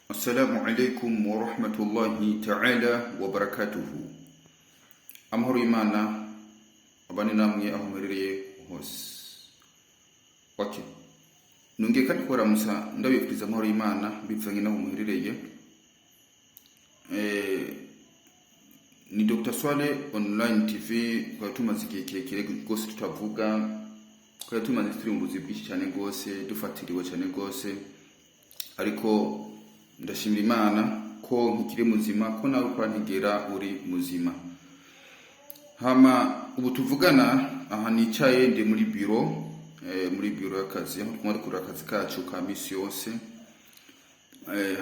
Assalamu alaikum wa rahmatullahi ta'ala wa barakatuhu. Amahoro y'Imana abane namwe aho muherereye hose. Okay. Nongeye kandi kuramutsa ndabifuriza amahoro y'Imana bivanye naho muherereye. Ni Dr. Swale Online TV kwa tumaze igihe kirekire gose tutavuga, kwa tumaze turimbuzi bwinshi cyane gose, dufatiriwe cyane gose, ariko ndashimira Imana ko nkikiri muzima, ko nawe kwantegera uri muzima. Hama ubu tuvugana aha nicaye ndi muri biro y'akazi, aho twari kuri akazi kacu ka misi yose.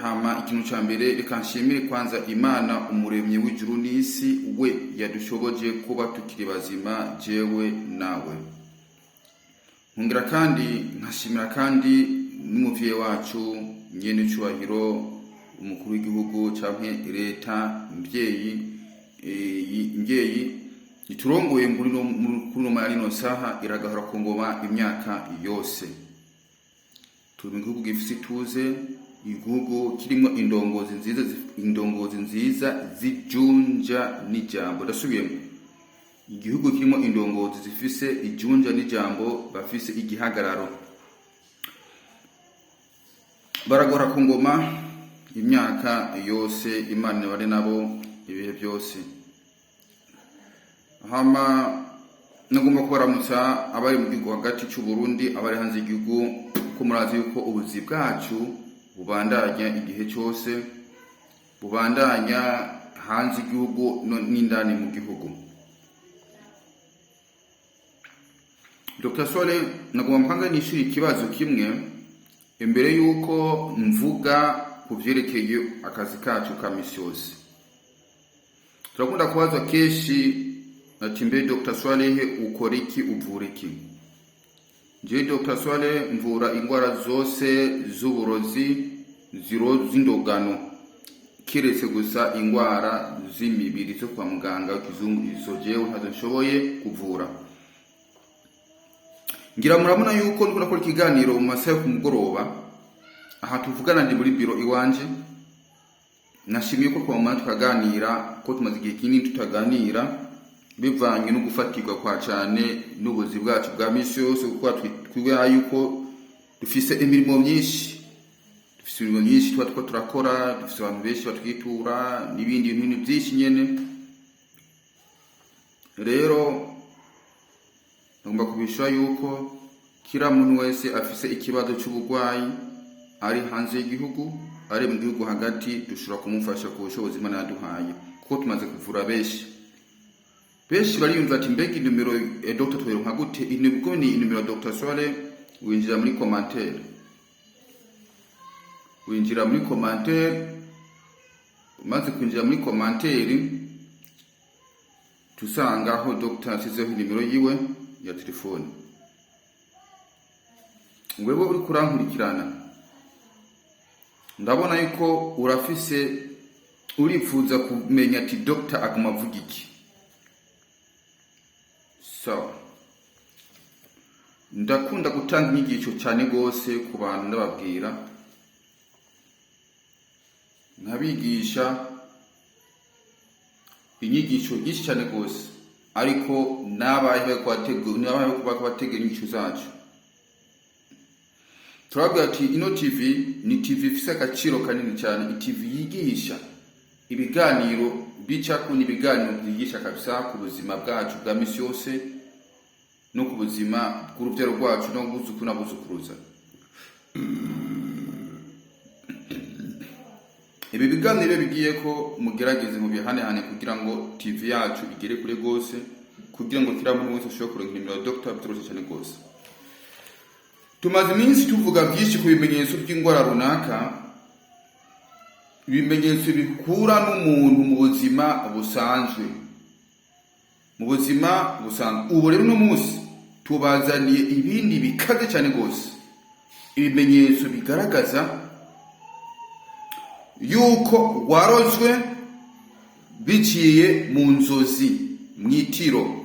Hama ikintu cya mbere reka nshimire kwanza Imana umuremyi w'ijuru n'isi, we yadushoboje kuba tukiri bazima jewe nawe. Nkongera kandi nkashimira kandi n'umuvyeyi wacu nyene cyubahiro umukuru w'igihugu cyangwa leta, mbyeyi iturongoye muri no marino saha iragahora ku ngoma imyaka yose. Turi mu gihugu gifite ituze, igihugu kirimo indongozi nziza zijunja n'ijambo. Ndasubiyemo, igihugu kirimo indongozi zifise ijunja n'ijambo, bafise igihagararo, baragora ku ngoma imyaka yose. Imana bari nabo ibihe byose. Hama nagomba kubaramutsa abari mu gihugu hagati cy'u Burundi, abari hanze y'igihugu, ko murazi yuko ubuzi bwacu bubandanya igihe cyose, bubandanya hanze y'igihugu n'indani mu gihugu. Dr. Swale nagomba mpanga nishuri ikibazo kimwe imbere yuko mvuga ku vyerekeye akazi kacu ka misi yose. Turakunda kubaza keshi ati mbe Dr. Swale ukora iki, uvura iki? Je Dr. Swale mvura ingwara zose z'uburozi, z'indogano, kiretse gusa ingwara z'imibiri zo kwa muganga kizungu, izo jewe ntazo nshoboye kuvura. Ngira murabona yuko ndiko nakora ikiganiro mu masaha ku mugoroba, aha tuvugana ndi muri biro iwanje. Nashimiye ko kwa mama tukaganira, ko tumaze igihe kinini tutaganira, bivanye no gufatirwa kwa cyane n'ubuzi bwacu bwa misi yose, kuko twibuka yuko dufise imirimo myinshi, tuba turakora, dufise abantu benshi batwitura n'ibindi bintu byinshi nyene. Rero ngomba kubishwa yuko kila muntu wese afise ikibazo cy'ubugwayi, ari hanze y'igihugu, ari mu gihugu hagati, dushobora kumufasha ku bushobozi Imana yaduhaye, kuko tumaze kuvura benshi bariyumva ati mbega inimero Dr. Twironka gute? Inibwo ni inimero Dr. Swale. Winjira muri commentaire, umaze kwinjira muri commentaire tusanga aho Dr. asizeho inimero yiwe ya telefone. Wewe uri kurankurikirana, ndabona yuko urifuza kumenya ati Dr. aguma avuga iki. So ndakunda gutanga inyigisho cyane gose ku bantu, ndababwira nkabigisha inyigisho nyinshi cyane gose, ariko nabaye kubategera inyigisho zacu. Turabwira ati ino TV ni TV ifise agaciro kanini cyane, TV yigisha ibiganiro bicako, ni ibiganiro byigisha kabisa ku buzima bwacu bwa misi yose, no ku buzima bw'urubyaro rwacu no guzuku na buzukuruza. Ibi biganiro bigiye ko mugerageze mu bihanehane kugira ngo TV yacu igere kure gose, kugira ngo kila muntu wese ashobore kuronka nimero Dr. bitoroshe cyane gose. Tumaze iminsi tuvuga byinshi ku bimenyetso by'ingwara runaka, ibimenyetso bikura n'umuntu mu buzima busanzwe, ubu rero no munsi tubazaniye ibindi bikaze cyane gose, ibimenyetso bigaragaza yuko warozwe biciye mu nzozi, mwitiro.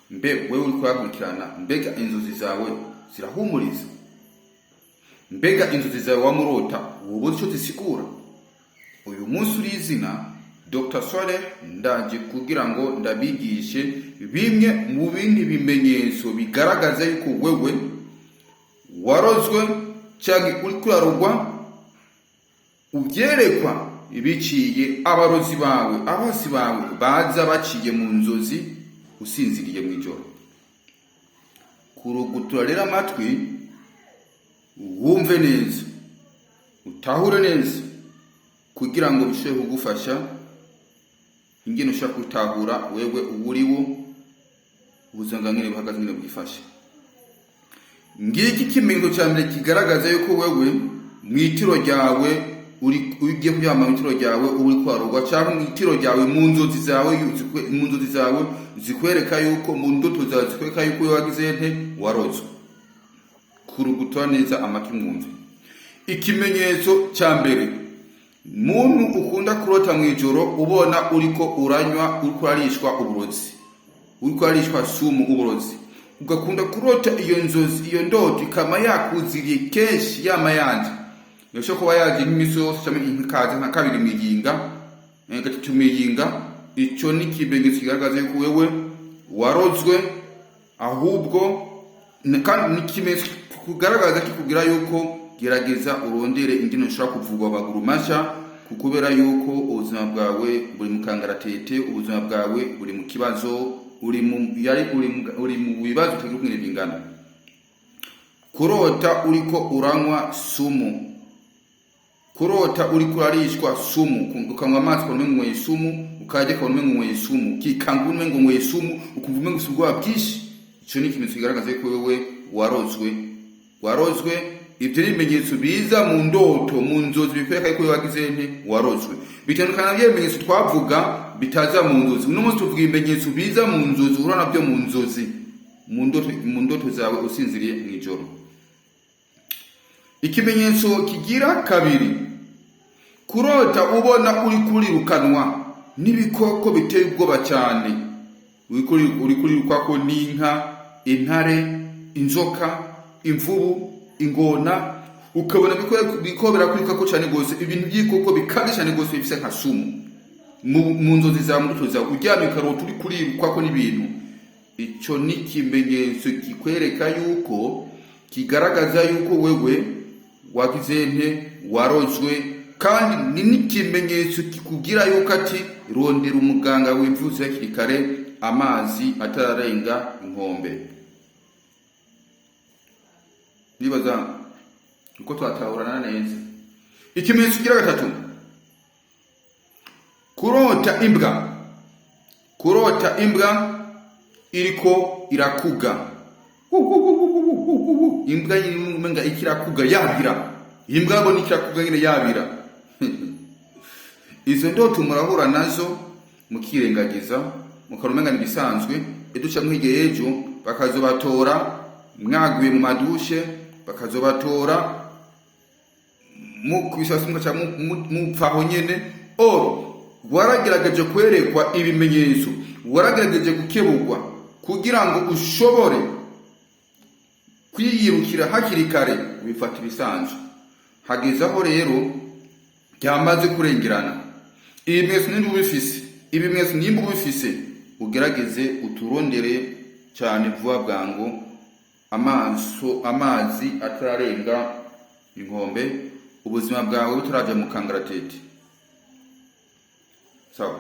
Mbe wewe uri kwakurikirana, mbega inzozi zawe zirahumuriza. Mbega inzozi zawe wamurota wowe icyo zisigura? Uyu munsi urizina Dr. Swale ndaje kugira ngo ndabigishe bimwe mu bindi bimenyetso bigaragaza yuko wewe warozwe cyangwa uri kurarogwa, ubyerekwa ibiciye abarozi bawe, abasi bawe baza baciye mu nzozi usinziriye mu ijoro. Kurugutura rero amatwi wumve neza, utahure neza, kugira ngo bishobore kugufasha ingene ushaka gutahura wewe uburiwo ubuzanga ngene buhagaze ngene bwifashe. Ngiki kimenyetso cya mbere kigaragaza yuko wewe mwitiro ryawe ugiye kuryama mwitiro ryawe uri kwarogwa, cyangwa mwitiro ryawe mu nzozi zawe zikwereka yuko mu ndoto zawe zikwereka yuko wagize nte warozwe. Kurugutura neza amatwi mwumve. Ikimenyetso cya mbere, muntu ukunda kurota mu ijoro ubona uriko uranywa, uriko arishwa uburozi, uriko arishwa sumu uburozi, ugakunda kurota iyo nzozi, iyo ndoto ikama yakuziriye kenshi yamayanje, yasho kuba yaje nk'imisi yose cyangwa inkaza nka kabiri miyinga, gatatu miyinga. Icyo ni kimenyetso kigaragaza yuko wewe warozwe, ahubwo kandi ni kimenyetso kugaragaza kikugira yuko gerageza urondere ingene ushaka kuvugwa baguru masha, kukubera yuko ubuzima bwawe buri mu kangaratete, ubuzima bwawe buri mu kibazo, uri mu bibazo tugirukene bingana. Kurota uriko uranywa sumu, kurota uriko urarishwa sumu, ukanywa amazi kwa ngo sumu, ukaje kwa ngo sumu, kikangune ngo sumu, ukumva ngo sugwa bwishi. Icyo ni kimenyetso kigaragaza yuko wewe warozwe. Ibyo ni ibimenyetso biza mu ndoto, mu nzozi bikwereka yuko wagize nte warozwe. Bitandukana n'ibimenyetso twavuga bitaza mu nzozi. Uno munsi tuvuga ibimenyetso biza mu nzozi, urana byo mu nzozi, mu ndoto zawe usinziriye mu ijoro. Ikimenyetso kigira kabiri, kurota ubona uri kurirukanwa n'ibikoko biteye ubwoba cyane. Uri kurirukwako n'inka, intare, inzoka, imvubu, ingona, ukabona bikobera kurikako cyane gose, ibintu by'ikoko bikade cyane gose bifise nka sumu mu nzozi za muto za uryamye karota uri kurirukwako n'ibintu. Icyo ni kimenyetso kikwereka yuko kigaragaza yuko wewe wagize nte warozwe, kandi ni n'ikimenyetso kikugira yuko ati rondera umuganga wivuze hakiri kare, amazi atararenga inkombe. Nibaza uko twatahurana neza. Ikimenyetso kigira gatatu, kurota imbwa iriko irakuga. Imbwa yimenga ikirakuga yabira, imbwa ngo nikirakuga nyine yabira. Izo ndoto murahura nazo mukirengagiza, mukarumenga nibisanzwe, educa nk'igihe ejo bakazobatora mwaguye mu madushe, bakazobatora mu kubisasa mupfaho nyene. Waragerageje kwerekwa ibimenyetso, waragerageje gukebugwa kugira ngo ushobore kwiyirukira hakiri kare, bifata ibisanzwe. Hagezaho rero byamaze kurengerana. Ibimenyetso nimba ubifise ugerageze uturondere cyane vuba bwangu, amazi atararenga inkombe, ubuzima bwawe butaraja mu kangaratete. Sawa.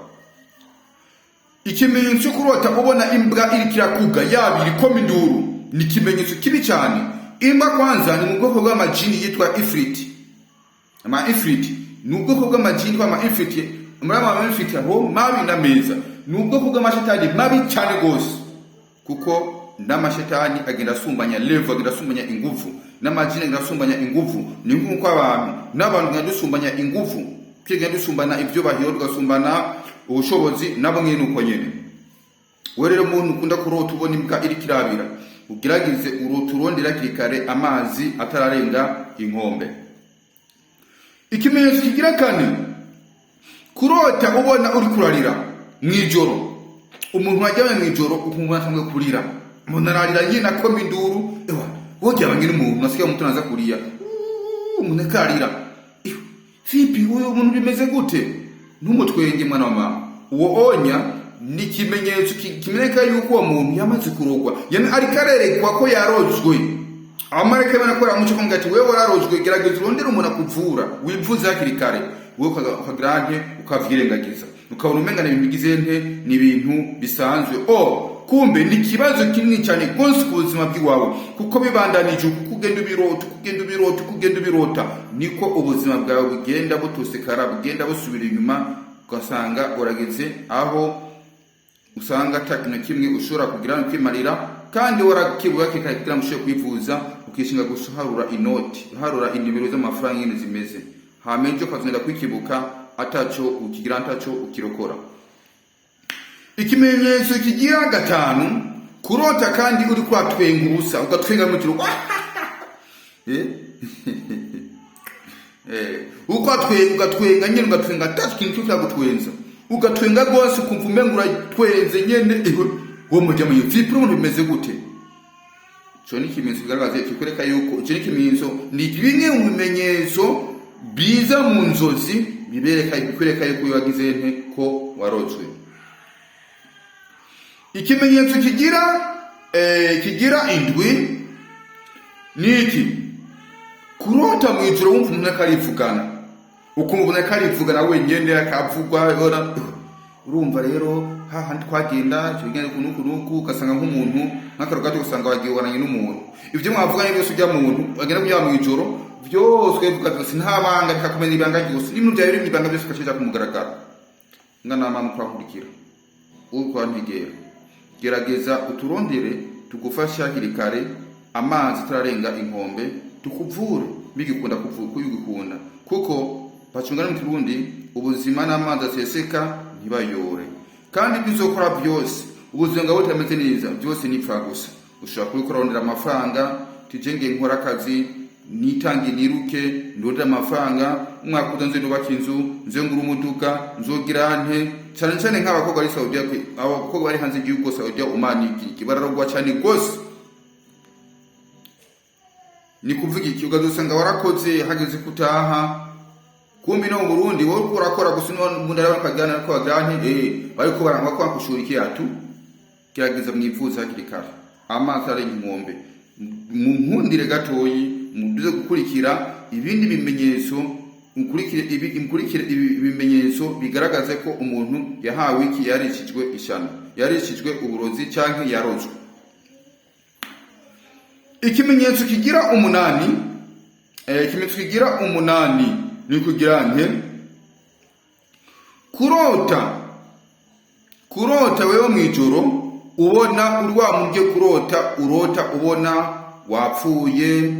Ikimenyetso kurota ubona imbwa iri kirakuga yabiri ko minduru ni kimenyetso kibi cyane. Imbwa kwanza ni mu bwoko bw'amajini yitwa ifriti. Ifriti ni ubwoko bw'amajini yitwa ifriti. Umurama ifriti aho mabi na meza. Ni ubwoko bw'amashetani mabi cyane gose, kuko n'amashetani agenda asumbanya level, agenda asumbanya ingufu, n'amajini agenda asumbanya ingufu. Ni nk'uko n'abantu agenda asumbanya ingufu, kigenda usumbana ibyo bahiyo, gasumbana ubushobozi nabo nyene uko nyene. We rero umuntu ukunda kurota ubona imbwa iri kirabira, ugiragize uroturondera kirikare amazi atararenga inkombe. Ikimenyetso kigira kane, kurota ubona uri kurarira mwijoro. Umuntu wajyanye mwijoro ukumva atamwe kurira, umuntu ararira nyina ko minduru, wote abangine umuntu nasikia mtu anaanza kulia umuntu karira vipi huyo umuntu bimeze gute ntumutwenge mwana wa mama uwo onya ni kimenyetso kimeneka yuko uwo muntu yamaze kurogwa yani ari karerekwa ko yarojwe amareke bana ko yamuco konga ati wewe wararojwe gerageza urondera umuntu akuvura wivuze hakiri kare wewe ukagrante ukavyirengagiza ukabona umengana bigize nte ni ibintu bisanzwe kumbe ni kibazo kinini cyane gose ku buzima bw'iwawe kuko bibandanije kugenda ubirota niko ubuzima bwawe bugenda butosekara bugenda busubira inyuma ugasanga urageze aho usanga atakintu kimwe ushobora kugira kwimarira kandi warakibuga kikagira mushe kwivuza ukishinga gusuharura inoti harura indibiro z'amafaranga nyine zimeze hamenje kazenda kwikibuka atacho ukigira atacho ukirokora. Ikimenyetso kigira gatanu kurota kandi uri kwatwenga ubusa ugatwenga mu kiruko ugatwenga nyine ugatwenga atacho kintu cyagutwenza ugatwenga gose kumva umengura twenze nyene wo mujya mu yipfipro mu bimeze gute cyo ni kimenyetso kigaragaza kikwereka yuko cyo ni kimenyetso ni bimwe mu bimenyetso biza mu nzozi bikwereka yuko wagize nte ko warojwe. Ikimenyetso kigira indwi niki kurota mu ijoro wumva umuntu akarivugana ukumva akarivugana wenyene akavugwa urumva rero hahandi twagenda cyogene kunuku ugasanga nk'umuntu nk'akarogato usanga wagiyoranye n'umuntu ivyo mwavuganye byose ujya muntu agenda kujya mu ijoro byose bivuga byose ntabanga bikakomeza ibanga byose n'ibintu byawe biri ibanga byose ukashija kumugaragara ngana mama kwakurikira uko ntigera gerageza uturondere tugufasha hakiri kare amazi turarenga inkombe tukuvure bigikunda kuyigukunda kuko bacungana mu Kirundi ubuzima n'amazi aseseka ntibayore kandi bizokora byose ubuzima bwawe butameze neza byose nipfa gusa ushobora kubikorondera amafaranga tujenge nkora akazi nitange niruke ndondera amafaranga umwaka udanze ndubaka inzu nzengura umuduga nzogira nte cyane nk'abakobwa ari Saudi abakobwa bari hanze y'igihugu Saudi umaniki bararogwa cyane gose ni kuvuga iki ugadusanga warakoze hageze kutaha kumbi no mu Burundi wowe urakora gusa n'undara bakagana ko bagante ariko barangwa ko akushuriki yatu kirageza mwivuza hakiri kare amazi ari inkombe mu nkundire gatoyi muduze gukurikira ibindi bimenyetso mukurikire ibimenyetso bigaragaza ko umuntu yahawe iki yarishijwe ishano yarishijwe uburozi canke yarozwe. Ikimenyetso kigira umunani ni kugira nte kurota wewe mwijoro ubona urwamuje urota ubona wapfuye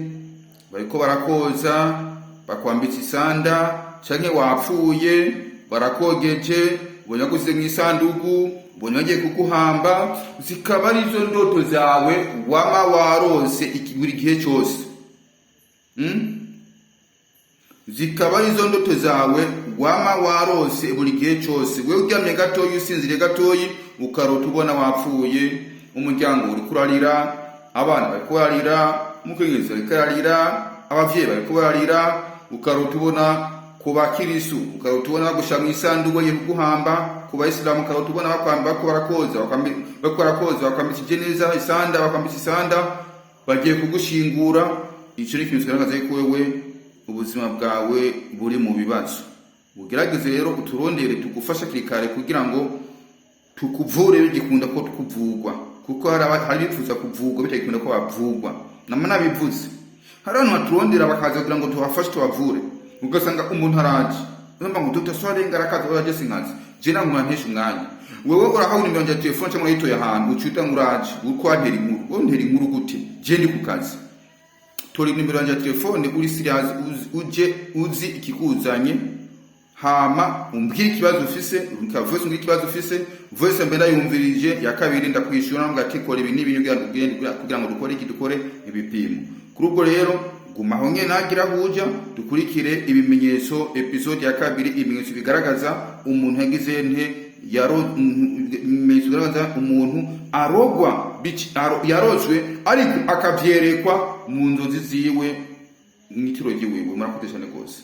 bariko barakoza bakwambitse isanda canke wapfuye barakogeje ubona gusize mu isandugu ubona agiye kuguhamba zikaba ari zo ndoto zawe wama warose buri gihe cyose zikaba ari zo ndoto zawe wama warose buri gihe cyose wewe uryamye gatoyi usinzire gatoyi ukarota ubona wapfuye umuryango uri kurarira abana bari kurarira umukenyezi ari kurarira abavyeyi bari kurarira ukarota ubona kuba kirisu ukarota ubona bagusha mu isandugu ye kuguhamba kuba Islam ukarota ubona bakwamba ko barakoza bakwambikije neza isanda bakwambikije isanda bagiye kugushingura icyo ni kintu kigaragaza ko wewe ubuzima bwawe buri mu bibazo. Ugerageze rero uturondere tugufasha kirikare kugira ngo tukuvure bigikunda ko tukuvugwa kuko hari bifuza kuvugwa bitakunda ko bavugwa namana bivuze hari abantu baturondera bakaza kugira ngo tubafashe tubavure ugasanga umuntu araje namba ngo tutaswarenga rakaza uraje sinkazi jena mwantesha umwanya wewe urahawe nimero ya telefone cyangwa yito ya hantu ucuta nguraje uko antera inkuru gute je ndi ku kazi tori nimero ya telefone uri serious uje uzi ikikuzanye hama umbwira ikibazo ufise ukavuze ikibazo ufise voice mbere yumvirije ya kabiri ndakwishura ngati kora ibi n'ibintu kugira ngo dukore ibipimo kuri ubwo rero gumaho nye nagira huja dukurikire ibimenyetso episode ya kabiri ibimenyetso bigaragaza umuntu yagize nte ibimenyetso bigaragaza umuntu arogwa yarozwe ariko akavyerekwa mu nzozi ziwe mw'itiro ryiwiwe. Murakoze cyane rwose.